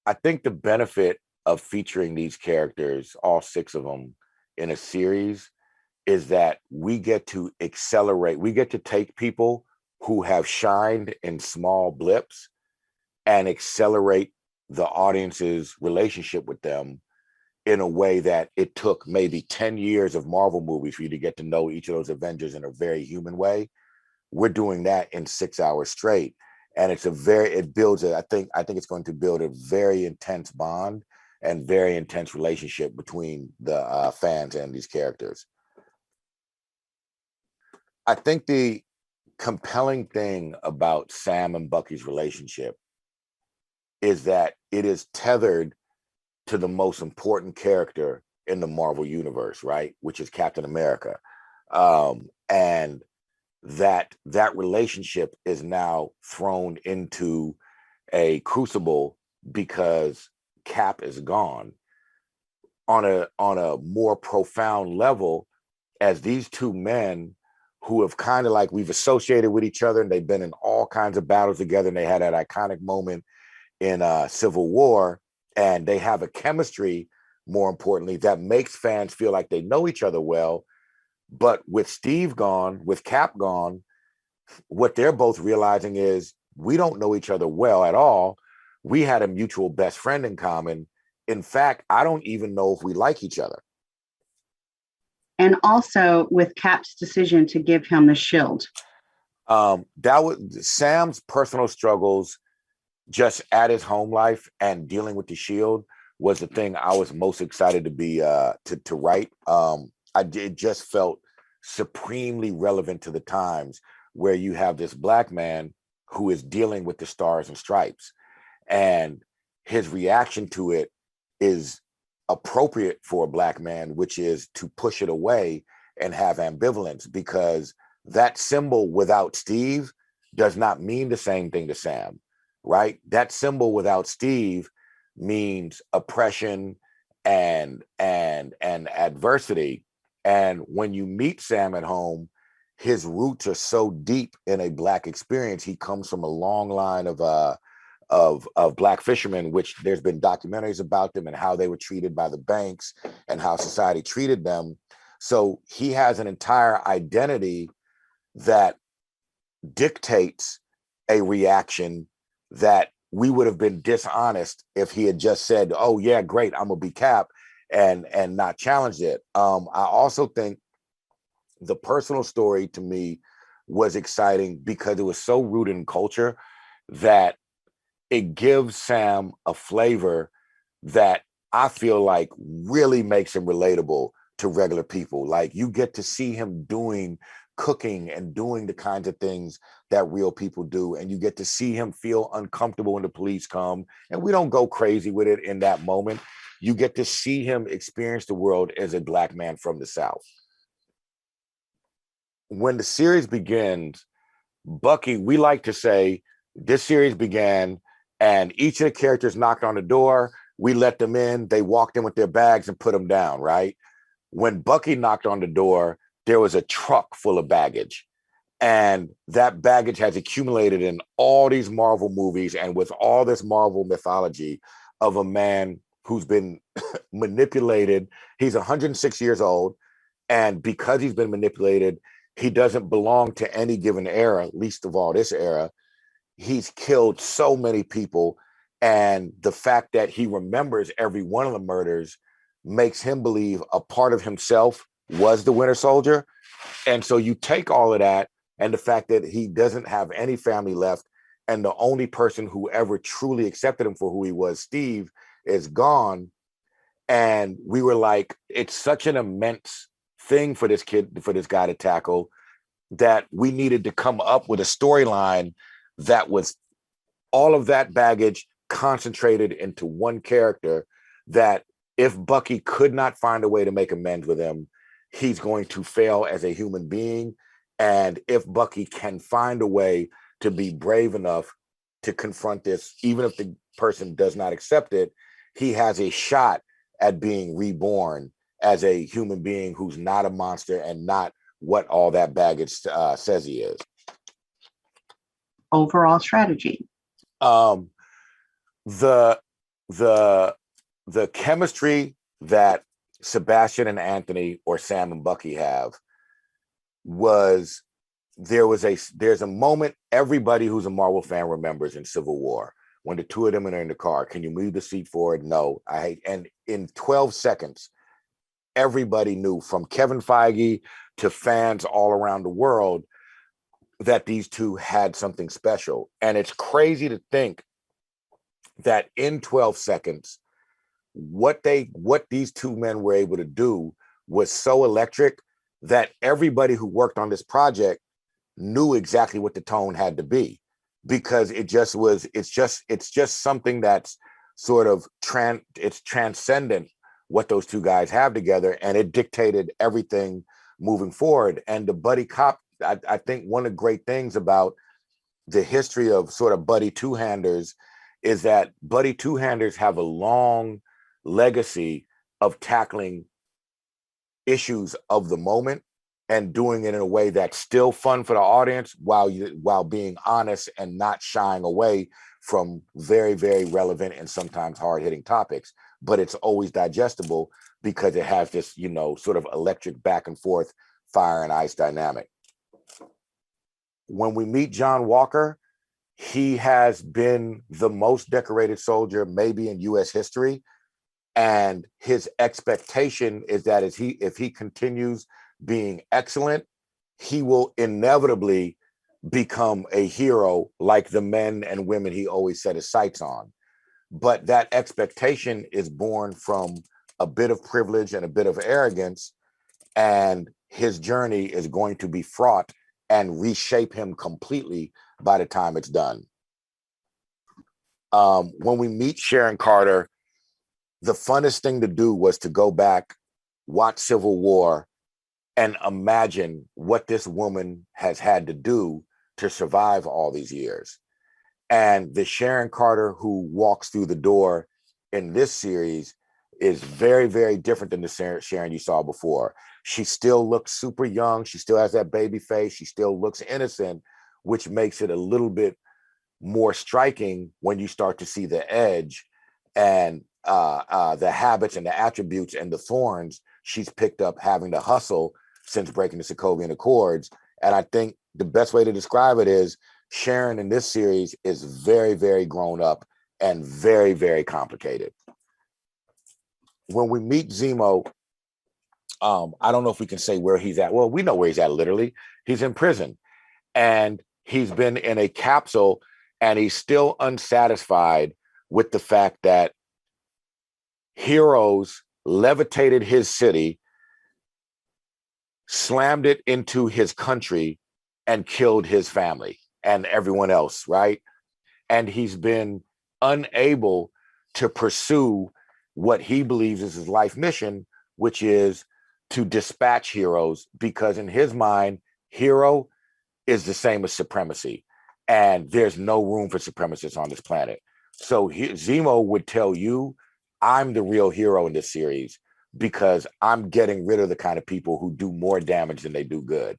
I think the benefit of featuring these characters, all six of them, in a series is that we get to accelerate, we get to take people who have shined in small blips and accelerate the audience's relationship with them in a way that it took maybe 10 years of Marvel movies for you to get to know each of those Avengers in a very human way. We're doing that in 6 hours straight. And it builds I think it's going to build a very intense bond and very intense relationship between the fans and these characters. I think the compelling thing about Sam and Bucky's relationship is that it is tethered to the most important character in the Marvel universe, right? Which is Captain America. And that relationship is now thrown into a crucible because Cap is gone. On a more profound level, as these two men who have kind of like we've associated with each other and they've been in all kinds of battles together and they had that iconic moment in Civil War, and they have a chemistry, more importantly, that makes fans feel like they know each other well. But with Steve gone, with Cap gone, what they're both realizing is we don't know each other well at all. We had a mutual best friend in common. In fact, I don't even know if we like each other. And also with Cap's decision to give him the shield. That was Sam's personal struggles just at his home life and dealing with the shield was the thing I was most excited to be to write. It just felt supremely relevant to the times where you have this Black man who is dealing with the stars and stripes, and his reaction to it is appropriate for a Black man, which is to push it away and have ambivalence, because that symbol without Steve does not mean the same thing to Sam, right? That symbol without Steve means oppression and adversity. And when you meet Sam at home, his roots are so deep in a Black experience. He comes from a long line of Black fishermen, which there's been documentaries about them and how they were treated by the banks and how society treated them. So he has an entire identity that dictates a reaction that we would have been dishonest if he had just said, "Oh yeah, great, I'm gonna be Cap," and not challenged it. I also think the personal story to me was exciting because it was so rooted in culture that it gives Sam a flavor that I feel like really makes him relatable to regular people. Like you get to see him doing cooking and doing the kinds of things that real people do. And you get to see him feel uncomfortable when the police come. And we don't go crazy with it in that moment. You get to see him experience the world as a Black man from the South. When the series begins, Bucky, we like to say this series began and each of the characters knocked on the door. We let them in. They walked in with their bags and put them down, right? When Bucky knocked on the door, there was a truck full of baggage. And that baggage has accumulated in all these Marvel movies and with all this Marvel mythology of a man who's been manipulated. He's 106 years old. And because he's been manipulated, he doesn't belong to any given era, least of all this era. He's killed so many people. And the fact that he remembers every one of the murders makes him believe a part of himself was the Winter Soldier. And so you take all of that and the fact that he doesn't have any family left, and the only person who ever truly accepted him for who he was, Steve, is gone. And we were like, it's such an immense thing for this kid, for this guy to tackle, that we needed to come up with a storyline that was all of that baggage concentrated into one character, that if Bucky could not find a way to make amends with him, he's going to fail as a human being. And if Bucky can find a way to be brave enough to confront this, even if the person does not accept it, he has a shot at being reborn as a human being who's not a monster and not what all that baggage says he is. Overall strategy. The the chemistry that Sebastian and Anthony, or Sam and Bucky, have was there's a moment everybody who's a Marvel fan remembers in Civil War when the two of them are in the car. Can you move the seat forward? No, I hate. And in 12 seconds, everybody knew, from Kevin Feige to fans all around the world, that these two had something special. And it's crazy to think that in 12 seconds, what these two men were able to do was so electric that everybody who worked on this project knew exactly what the tone had to be, because it's just something that's sort of it's transcendent what those two guys have together, and it dictated everything moving forward. And the buddy cop, I think one of the great things about the history of sort of buddy two-handers is that buddy two-handers have a long legacy of tackling issues of the moment and doing it in a way that's still fun for the audience while being honest and not shying away from very, very relevant and sometimes hard-hitting topics. But it's always digestible because it has this, sort of electric back and forth fire and ice dynamic. When we meet John Walker, he has been the most decorated soldier maybe in U.S. history. And his expectation is that if he continues being excellent, he will inevitably become a hero like the men and women he always set his sights on. But that expectation is born from a bit of privilege and a bit of arrogance, and his journey is going to be fraught and reshape him completely by the time it's done. When we meet Sharon Carter, the funnest thing to do was to go back, watch Civil War, and imagine what this woman has had to do to survive all these years. And the Sharon Carter who walks through the door in this series is very, very different than the Sharon you saw before. She still looks super young. She still has that baby face. She still looks innocent, which makes it a little bit more striking when you start to see the edge and the habits and the attributes and the thorns she's picked up having to hustle since breaking the Sokovian Accords. And I think the best way to describe it is Sharon in this series is very, very grown up and very, very complicated. When we meet Zemo, I don't know if we can say where he's at. Well, we know where he's at, literally. He's in prison, and he's been in a capsule, and he's still unsatisfied with the fact that heroes levitated his city, slammed it into his country, and killed his family and everyone else, right? And he's been unable to pursue what he believes is his life mission, which is to dispatch heroes, because in his mind, hero is the same as supremacy. And there's no room for supremacists on this planet. So Zemo would tell you, I'm the real hero in this series because I'm getting rid of the kind of people who do more damage than they do good.